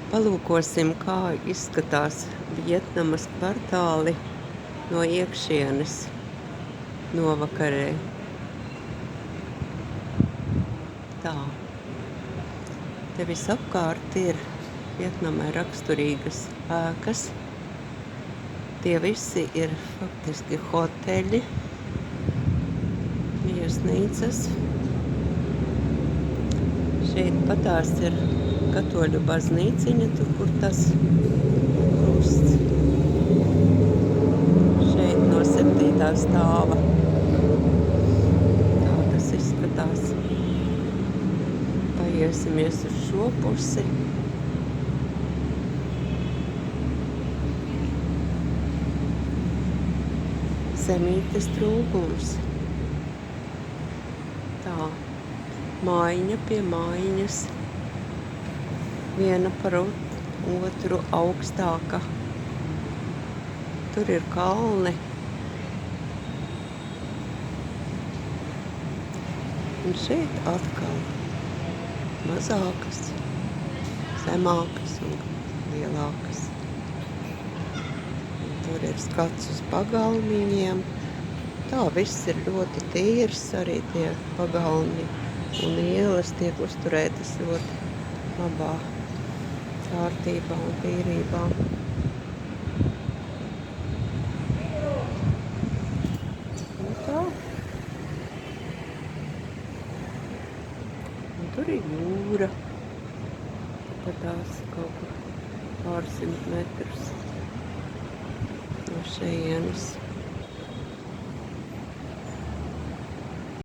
Palūkosim, kā izskatās Vietnamas kvartāli no iekšienes novakarē. Tā. Te visapkārt ir Vietnamai raksturīgas ēkas. Tie visi ir faktiski hoteļi, viesnīcas. Šeit patās ir katoļu baznīciņa, tur, kur tas krusts. Šeit no 7. stāva. Tā tas izskatās. Paiesimies uz šo pusi. Zemītes trūkums. Tā. Mājiņa pie mājiņas. Viena par otru augstāka. Tur ir kalni. Un šeit atkal mazākas, zemākas un lielākas. Un tur ir skats uz pagalmiņiem. Tā viss ir ļoti tīrs, arī tie pagalmi un ielas tiek uzturētas ļoti labā kārtībā un tīrībā. Un tā. Un tur ir jūra. Patās kaut kur pārsimt metrus no šejienes.